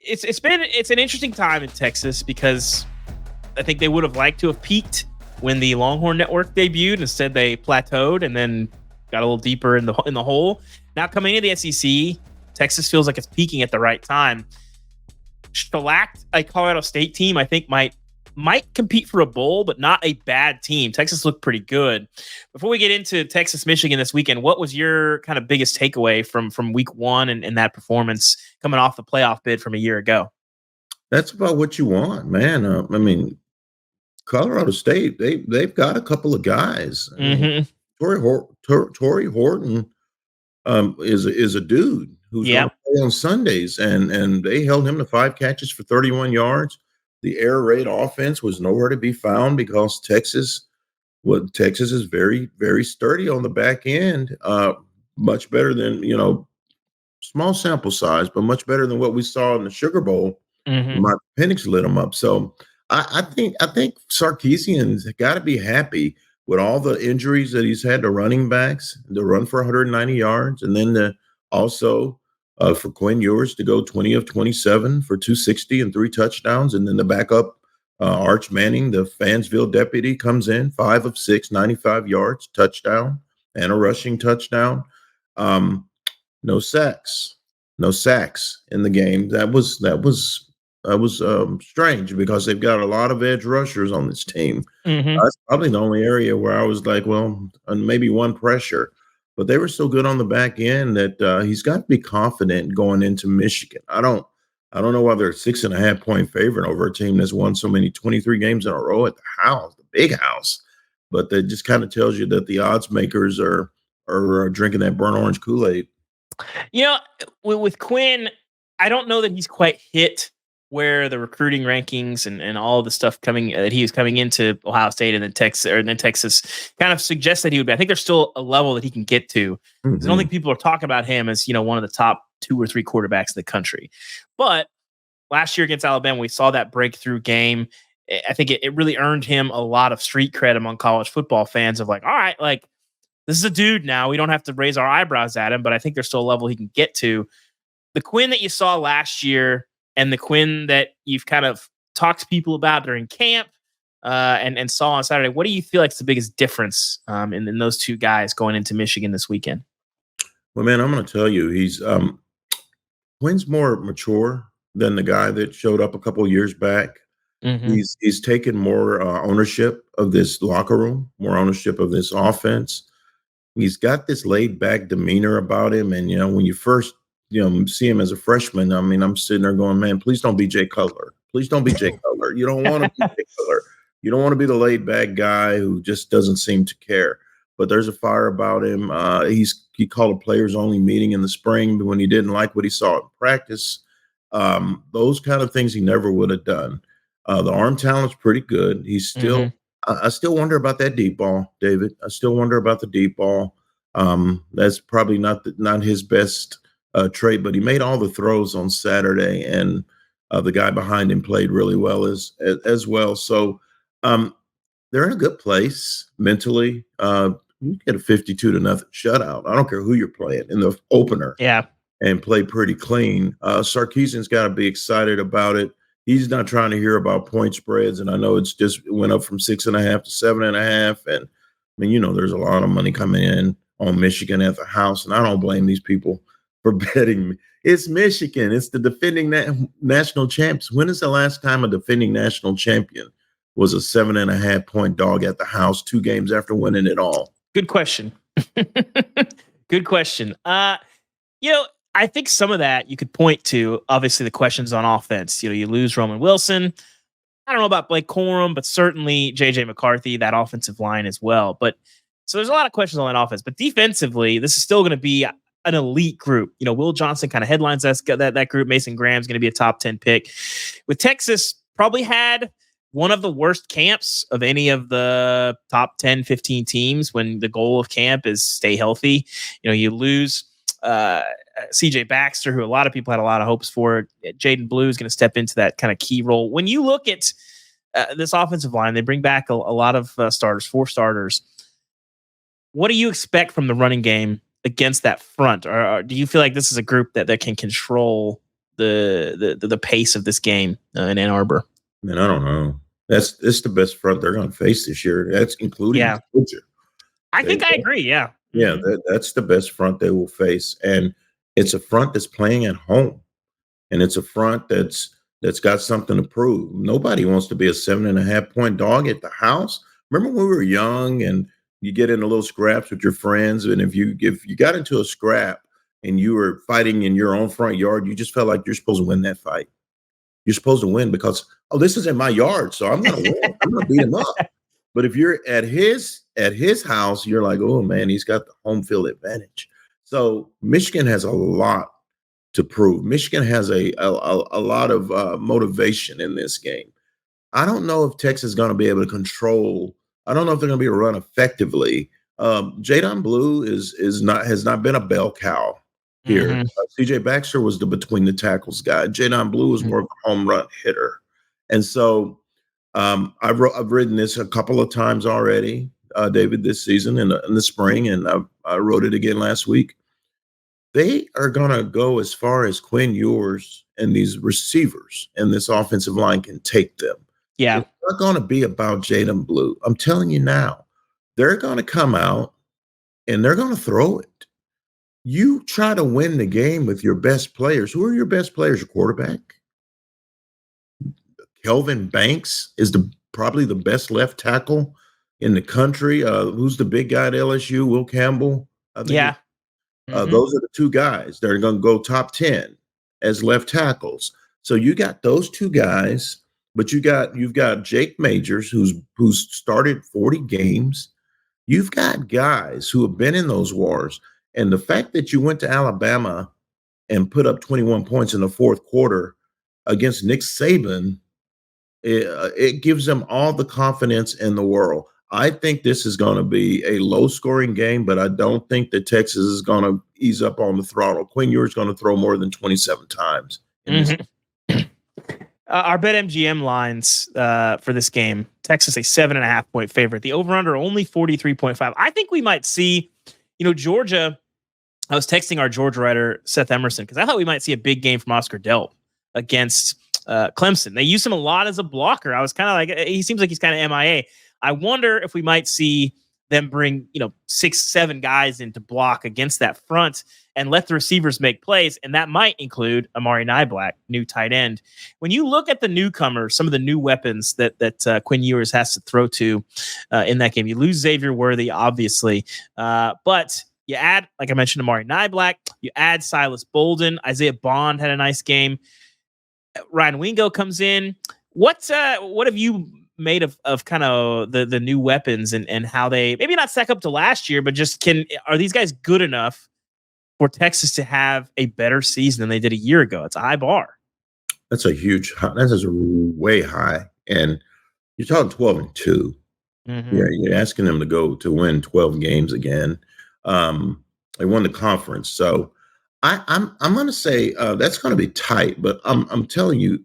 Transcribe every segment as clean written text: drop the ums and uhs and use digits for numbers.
it's an interesting time in Texas because I think they would have liked to have peaked when the Longhorn Network debuted. Instead, they plateaued and then got a little deeper in the hole. Now coming into the SEC, Texas feels like it's peaking at the right time. Shellacked a Colorado State team, I think might compete for a bowl, but not a bad team. Texas looked pretty good. Before we get into Texas, Michigan this weekend, what was your kind of biggest takeaway from week one and that performance coming off the playoff bid from a year ago? That's about what you want, man. I mean, Colorado State, they've got a couple of guys. I mean, Torrey Horton is a dude who's going to play on Sundays, and they held him to 5 catches for 31 yards. The air raid offense was nowhere to be found because Texas is very, very sturdy on the back end. Much better than, small sample size, but much better than what we saw in the Sugar Bowl. My Penix lit them up. So I think Sarkisian's got to be happy with all the injuries that he's had to running backs, to run for 190 yards, and then also for Quinn Ewers to go 20 of 27 for 260 and 3 touchdowns. And then the backup, Arch Manning, the Fansville deputy, comes in 5 of 6, 95 yards, touchdown, and a rushing touchdown. No sacks in the game. That was strange because they've got a lot of edge rushers on this team. That's probably the only area where I was like, well, maybe one pressure. But they were so good on the back end that he's got to be confident going into Michigan. I don't know why they're a 6.5 point favorite over a team that's won so many 23 games in a row at the house, the big house. But that just kind of tells you that the odds makers are drinking that burnt orange Kool-Aid. With Quinn, I don't know that he's quite hit where the recruiting rankings and all the stuff that he was coming into Ohio State and then Texas kind of suggests that he would be. I think there's still a level that he can get to. I don't think people are talking about him as, one of the top 2 or 3 quarterbacks in the country. But last year against Alabama, we saw that breakthrough game. I think it really earned him a lot of street cred among college football fans of like, all right, like this is a dude now. We don't have to raise our eyebrows at him, but I think there's still a level he can get to. The Quinn that you saw last year and the Quinn that you've kind of talked to people about during camp and saw on Saturday, what do you feel like is the biggest difference in those two guys going into Michigan this weekend? Well, man, I'm going to tell you, Quinn's more mature than the guy that showed up a couple of years back. He's taken more ownership of this locker room, more ownership of this offense. He's got this laid back demeanor about him. And, when you first see him as a freshman, I mean, I'm sitting there going, man, please don't be Jay Cutler. Please don't be Jay Cutler. You don't want to be Jay Cutler. You don't want to be the laid back guy who just doesn't seem to care. But there's a fire about him. He called a players only meeting in the spring when he didn't like what he saw in practice. Those kind of things he never would have done. The arm talent's pretty good. He's still, I still wonder about that deep ball, David. I still wonder about the deep ball. That's probably not his best trait, but he made all the throws on Saturday, and the guy behind him played really well as well. So they're in a good place mentally. You get a 52-0 shutout. I don't care who you're playing in the opener. Yeah. And play pretty clean. Sarkisian's got to be excited about it. He's not trying to hear about point spreads, and I know it went up from 6.5 to 7.5. And I mean, there's a lot of money coming in on Michigan at the house, and I don't blame these people for betting. It's Michigan. It's the defending national champs. When is the last time a defending national champion was a 7.5 point dog at the house 2 games after winning it all? Good question. Good question. I think some of that you could point to, obviously, the questions on offense. You lose Roman Wilson. I don't know about Blake Corum, but certainly J.J. McCarthy, that offensive line as well. But so there's a lot of questions on that offense. But defensively, this is still going to be an elite group. Will Johnson kind of headlines that group. Mason Graham's going to be a top 10 pick. With Texas, probably had one of the worst camps of any of the top 10, 15 teams when the goal of camp is stay healthy. You lose CJ Baxter, who a lot of people had a lot of hopes for. Jaden Blue is going to step into that kind of key role. When you look at this offensive line, they bring back a lot of starters, 4 starters. What do you expect from the running game against that front? Or do you feel like this is a group that can control the pace of this game in Ann Arbor? Man, I don't know. It's the best front they're going to face this year. That's including Yeah, Georgia. I think I agree. Yeah. Yeah, that's the best front they will face, and it's a front that's playing at home, and it's a front that's got something to prove. Nobody wants to be a 7.5 point dog at the house. Remember when we were young and you get into little scraps with your friends, and if you got into a scrap and you were fighting in your own front yard, you just felt like you're supposed to win that fight. You're supposed to win because, oh, this is in my yard, so I'm going to win. I'm going to beat him up. But if you're at his house, you're like, oh man, he's got the home field advantage. So Michigan has a lot to prove. Michigan has a lot of motivation in this game. I don't know if Texas is going to be able to control. I don't know if they're going to be able to run effectively. Jadon Blue has not been a bell cow here. CJ Baxter was the between the tackles guy. Jadon Blue was more of a home run hitter, and so I've written this a couple of times already, David, this season in the spring, and I wrote it again last week. They are going to go as far as Quinn Ewers and these receivers and this offensive line can take them. Yeah. It's not going to be about Jadon Blue. I'm telling you now, they're going to come out and they're going to throw it. You try to win the game with your best players. Who are your best players? Your quarterback? Kelvin Banks is probably the best left tackle in the country. Who's the big guy at LSU? Will Campbell. I think those are the two guys that are going to go top 10 as left tackles. So you got those two guys, but you've got Jake Majors, who's started 40 games. You've got guys who have been in those wars, and the fact that you went to Alabama and put up 21 points in the fourth quarter against Nick Saban. It gives them all the confidence in the world. I think this is going to be a low-scoring game, but I don't think that Texas is going to ease up on the throttle. Quinn Ewers is going to throw more than 27 times. Our BetMGM lines for this game, Texas a 7.5 point favorite. The over-under only 43.5. I think we might see, Georgia. I was texting our Georgia writer, Seth Emerson, because I thought we might see a big game from Oscar Delp against Clemson. They use him a lot as a blocker. I was kind of like, he seems like he's kind of MIA. I wonder if we might see them bring, 6-7 guys in to block against that front and let the receivers make plays. And that might include Amari Niblack, new tight end. When you look at the newcomers, some of the new weapons that Quinn Ewers has to throw to in that game, you lose Xavier Worthy, obviously. But you add, like I mentioned, Amari Niblack. You add Silas Bolden. Isaiah Bond had a nice game. Ryan Wingo comes in. What have you made of kind of the new weapons and how they maybe not stack up to last year, but just are these guys good enough for Texas to have a better season than they did a year ago? It's a high bar. That's a way high. And you're talking 12-2. Yeah, you're asking them to win 12 games again. They won the conference, so I'm going to say that's going to be tight. But I'm telling you,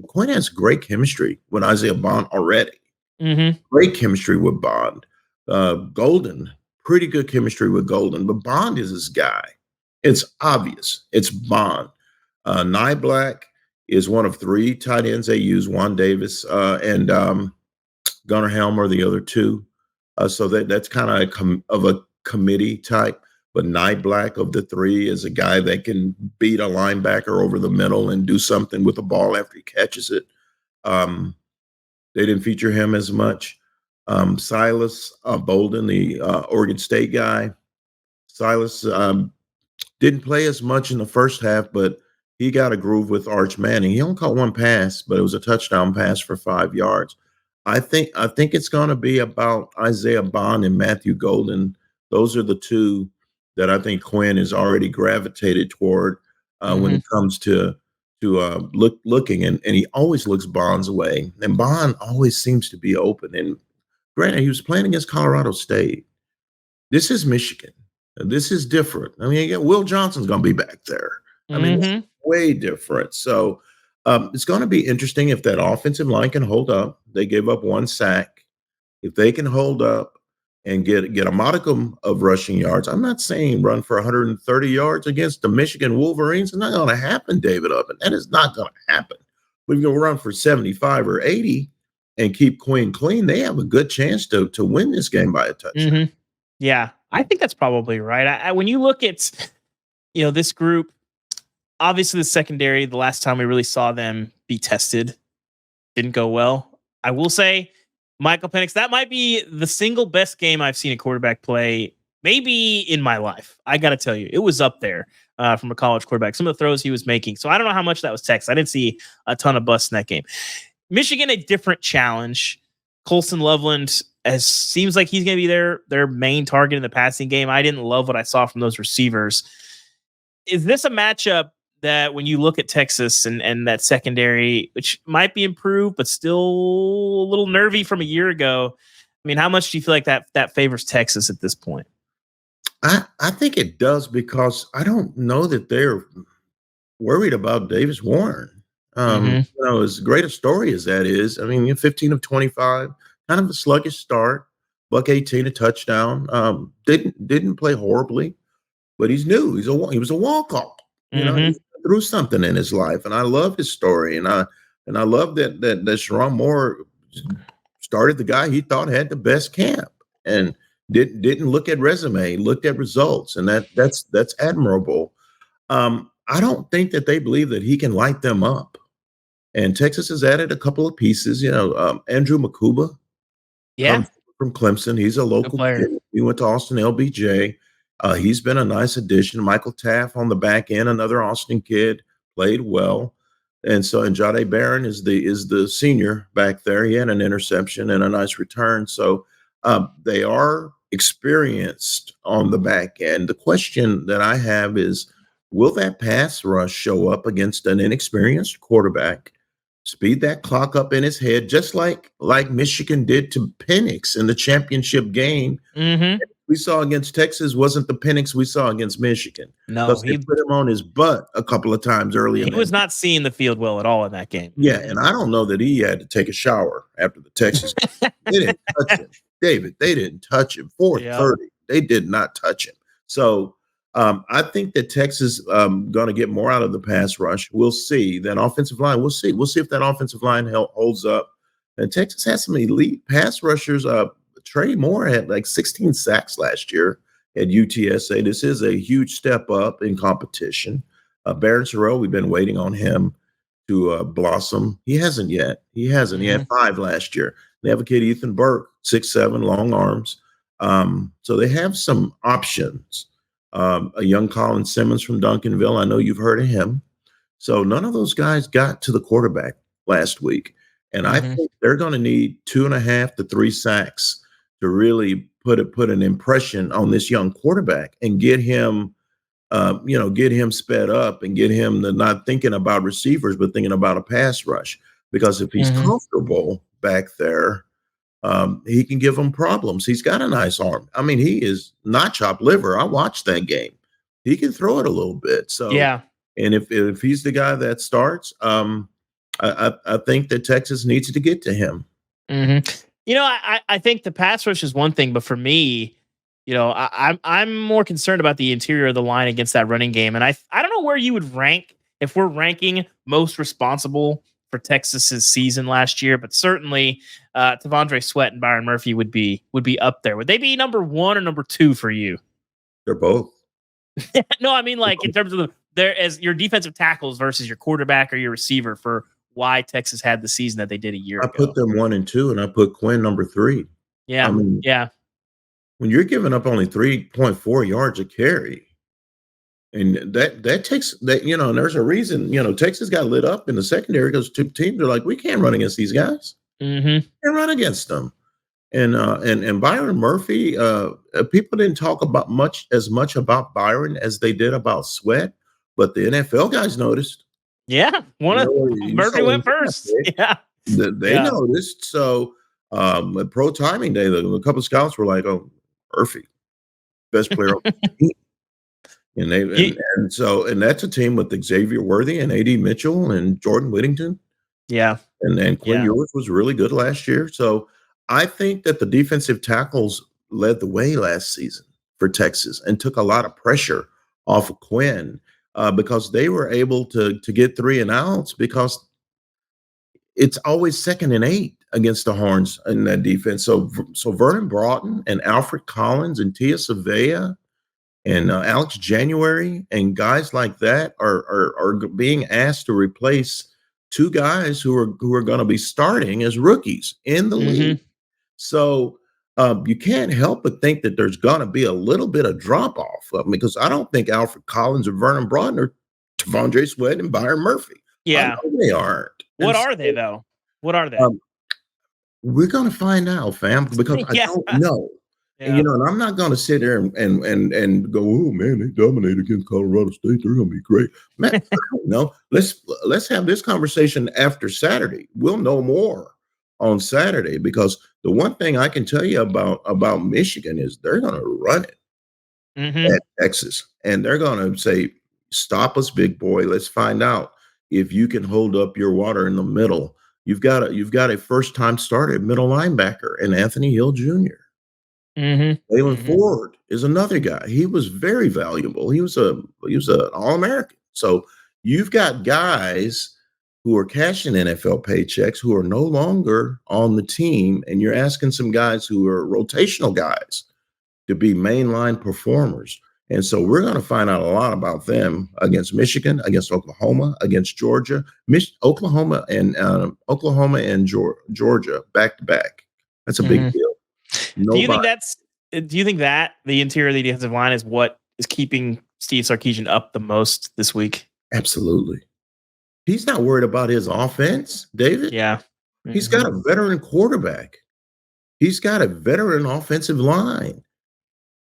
Quinn has great chemistry with Isaiah Bond already. Great chemistry with Bond. Golden, pretty good chemistry with Golden, but Bond is his guy. It's obvious. It's Bond. Niblack is one of 3 tight ends they use. Juan Davis and Gunnar Helm are the other 2. So that's kind of a committee type. But Niblack of the 3 is a guy that can beat a linebacker over the middle and do something with the ball after he catches it. They didn't feature him as much. Silas Bolden, the Oregon State guy. Silas didn't play as much in the first half, but he got a groove with Arch Manning. He only caught 1 pass, but it was a touchdown pass for 5 yards. I think it's going to be about Isaiah Bond and Matthew Golden. Those are the 2 that I think Quinn has already gravitated toward when it comes to looking, and he always looks Bond's way, and Bond always seems to be open. And granted, he was playing against Colorado State. This is Michigan. This is different. I mean, again, Will Johnson's going to be back there. I mean, it's way different. So it's going to be interesting if that offensive line can hold up. They gave up 1 sack. If they can hold up, and get a modicum of rushing yards. I'm not saying run for 130 yards against the Michigan Wolverines. It's not going to happen, David Oven. That is not going to happen. We're going to run for 75 or 80 and keep Quinn clean. They have a good chance to win this game by a touchdown. Mm-hmm. Yeah, I think that's probably right. When you look at this group, obviously the secondary, the last time we really saw them be tested, didn't go well. I will say, Michael Penix, that might be the single best game I've seen a quarterback play, maybe in my life. I got to tell you, it was up there from a college quarterback. Some of the throws he was making. So I don't know how much that was Texas. I didn't see a ton of busts in that game. Michigan, a different challenge. Colson Loveland seems like he's going to be their main target in the passing game. I didn't love what I saw from those receivers. Is this a matchup that when you look at Texas and that secondary, which might be improved, but still a little nervy from a year ago, I mean, how much do you feel like that favors Texas at this point? I think it does, because I don't know that they're worried about Davis Warren. As great a story as that is, I mean, 15 of 25, kind of a sluggish start, buck 18, a touchdown. Didn't play horribly, but he's new. He was a walk-on. He threw something in his life, and I love his story, and I love that Sherrone Moore started the guy he thought had the best camp, and didn't look at resume, looked at results, and that's admirable. I don't think that they believe that he can light them up. And Texas has added a couple of pieces. Andrew Makuba comes from Clemson. He's a local kid. He went to Austin LBJ. He's been a nice addition. Michael Taft on the back end, another Austin kid, played well. And Jahdae Barron is the senior back there. He had an interception and a nice return. So they are experienced on the back end. The question that I have is, will that pass rush show up against an inexperienced quarterback, speed that clock up in his head, just like Michigan did to Penix in the championship game? We saw against Texas wasn't the Penix we saw against Michigan. No, because he put him on his butt a couple of times early. He was not seeing the field well at all in that game. Yeah, and I don't know that he had to take a shower after the Texas game. They didn't touch him, David. They didn't touch him. 430. They did not touch him. So I think that Texas going to get more out of the pass rush. We'll see. That offensive line, we'll see. We'll see if that offensive line holds up. And Texas has some elite pass rushers. Trey Moore had like 16 sacks last year at UTSA. This is a huge step up in competition. Barron Sherrone, we've been waiting on him to blossom. He hasn't yet. He had 5 last year. They have a kid, Ethan Burke, 6'7", long arms. So they have some options. A young Colin Simmons from Duncanville. I know you've heard of him. So none of those guys got to the quarterback last week. And I think they're going to need 2.5 to 3 sacks to really put an impression on this young quarterback and get him sped up and get him to not thinking about receivers, but thinking about a pass rush. Because if he's comfortable back there, he can give them problems. He's got a nice arm. I mean, he is not chopped liver. I watched that game. He can throw it a little bit. So yeah. And if he's the guy that starts, I think that Texas needs to get to him. I think the pass rush is one thing, but for me, I'm more concerned about the interior of the line against that running game. And I don't know where you would rank if we're ranking most responsible for Texas's season last year, but certainly T'Vondre Sweat and Byron Murphy would be up there. Would they be number 1 or number 2 for you? They're both. No, I mean like in terms of as your defensive tackles versus your quarterback or your receiver for why Texas had the season that they did a year ago. I put them 1 and 2, and I put Quinn number 3. Yeah, I mean, when you're giving up only 3.4 yards a carry, and that takes that, and there's a reason, Texas got lit up in the secondary because 2 teams are like, we can't run against these guys. Can't run against them. And Byron Murphy, people didn't talk about as much about Byron as they did about Sweat, but the NFL guys noticed. Yeah, Murphy went first. Yeah, they noticed. So at pro timing day, a couple of scouts were like, "Oh, Murphy, best player on the team." And that's a team with Xavier Worthy and AD Mitchell and Jordan Whittington. Yeah, and Quinn Ewers was really good last year. So I think that the defensive tackles led the way last season for Texas and took a lot of pressure off of Quinn because they were able to get 3 and outs because it's always 2nd and 8 against the Horns in that defense. So Vernon Broughton and Alfred Collins and Tia Savea and Alex January and guys like that are being asked to replace 2 guys who are going to be starting as rookies in the league. So you can't help but think that there's going to be a little bit of drop off because I don't think Alfred Collins or Vernon Broughton are Tavondre Sweat and Byron Murphy. Yeah, I know they aren't. What are they though? What are they? We're going to find out, fam, because I don't know. And, and I'm not going to sit there and go, oh man, they dominated against Colorado State. They're going to be great. Man, I don't know. Let's have this conversation after Saturday. We'll know more on Saturday because the one thing I can tell you about Michigan is they're going to run it at Texas, and they're going to say, "Stop us, big boy. Let's find out if you can hold up your water in the middle." You've got a first-time starter middle linebacker and Anthony Hill Jr. Waylon Ford is another guy. He was very valuable. He was an All-American. So you've got guys who are cashing NFL paychecks who are no longer on the team, and you're asking some guys who are rotational guys to be mainline performers. And so we're going to find out a lot about them against Michigan, against Oklahoma, against Georgia, Oklahoma and Georgia back to back. That's a big deal. Do you think that the interior of the defensive line is what is keeping Steve Sarkisian up the most this week? Absolutely. He's not worried about his offense, David. Yeah. He's got a veteran quarterback. He's got a veteran offensive line.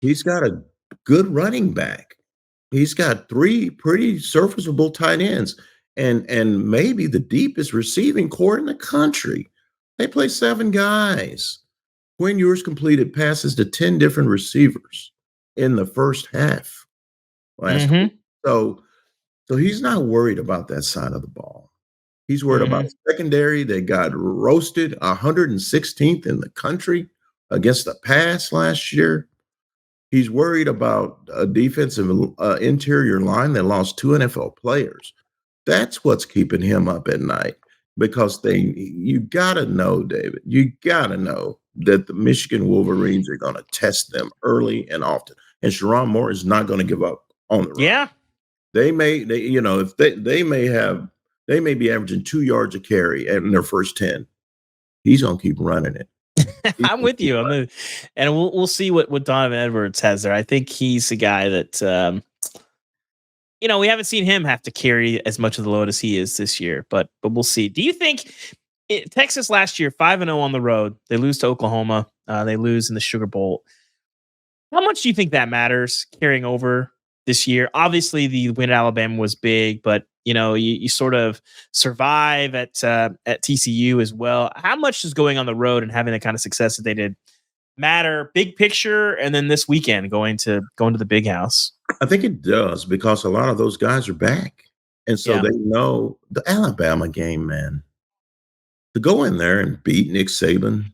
He's got a good running back. He's got 3 pretty serviceable tight ends and maybe the deepest receiving core in the country. They play 7 guys. Quinn Ewers completed passes to 10 different receivers in the first half last week. So he's not worried about that side of the ball. He's worried about secondary. They got roasted 116th in the country against the pass last year. He's worried about a defensive interior line that lost 2 NFL players. That's what's keeping him up at night because you got to know, David, you got to know that the Michigan Wolverines are going to test them early and often. And Sherrone Moore is not going to give up on the run. Yeah. They may be averaging 2 yards a carry in their first 10. He's going to keep running it. I'm with you. And we'll see what Donovan Edwards has there. I think he's a guy that we haven't seen him have to carry as much of the load as he is this year, but we'll see. Do you think Texas last year 5-0 on the road? They lose to Oklahoma. They lose in the Sugar Bowl. How much do you think that matters carrying over this year? Obviously, the win at Alabama was big, but you sort of survive at TCU as well. How much is going on the road and having the kind of success that they did matter, big picture, and then this weekend going to the big house? I think it does because a lot of those guys are back, and so they know the Alabama game, man. To go in there and beat Nick Saban,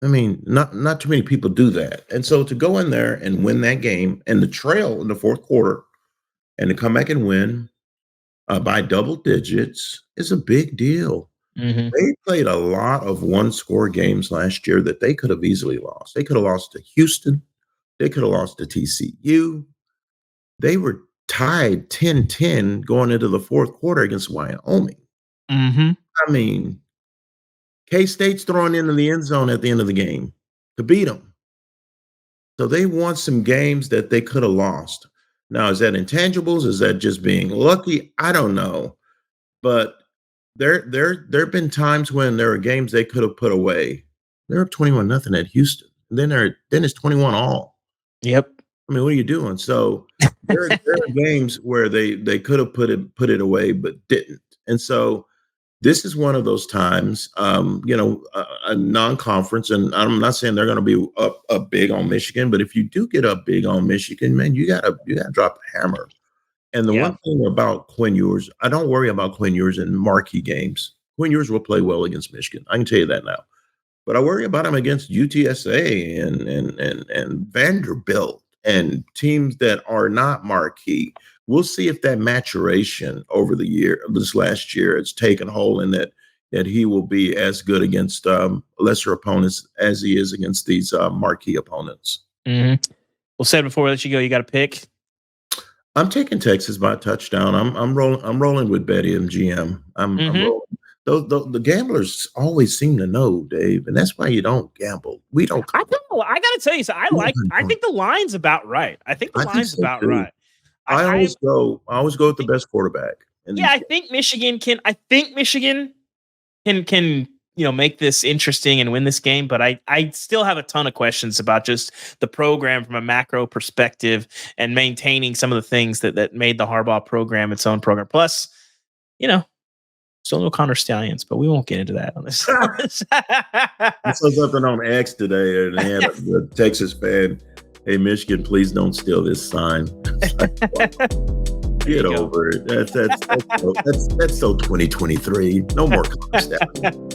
I mean, not too many people do that, and so to go in there and win that game and the trail in the fourth quarter. And to come back and win by double digits is a big deal. They played a lot of one-score games last year that they could have easily lost. They could have lost to Houston. They could have lost to TCU. They were tied 10-10 going into the fourth quarter against Wyoming. I mean, K-State's throwing into the end zone at the end of the game to beat them. So they won some games that they could have lost. Now, is that intangibles? Is that just being lucky? I don't know. But there have been times when there are games they could have put away. They're up 21-0 at Houston. And then it's 21-all. Yep. I mean, what are you doing? So there are games where they could have put it away, but didn't. And so this is one of those times, a non-conference, and I'm not saying they're going to be up big on Michigan, but if you do get up big on Michigan, man, you gotta drop the hammer. And the one thing about Quinn Ewers, I don't worry about Quinn Ewers in marquee games. Quinn Ewers will play well against Michigan. I can tell you that now. but I worry about him against UTSA and Vanderbilt and teams that are not marquee. We'll see if that maturation over this last year, has taken hold, and that he will be as good against lesser opponents as he is against these marquee opponents. Mm-hmm. Well, said before we let you go, you got to pick. I'm taking Texas by a touchdown. I'm rolling with Betty and GM. I'm rolling. The gamblers always seem to know, Dave, and that's why you don't gamble. We don't. I know. I got to tell you, so I think the line's about right. I think the line's about right. I always go with the best quarterback. I think Michigan can. Can make this interesting and win this game, but I still have a ton of questions about just the program from a macro perspective and maintaining some of the things that made the Harbaugh program its own program. Plus, still no Connor Stallions, but we won't get into that on this. I saw something on X today, and they had a Texas fan. Hey, Michigan, please don't steal this sign. Get over it. That's so 2023. No more Connor Stallions.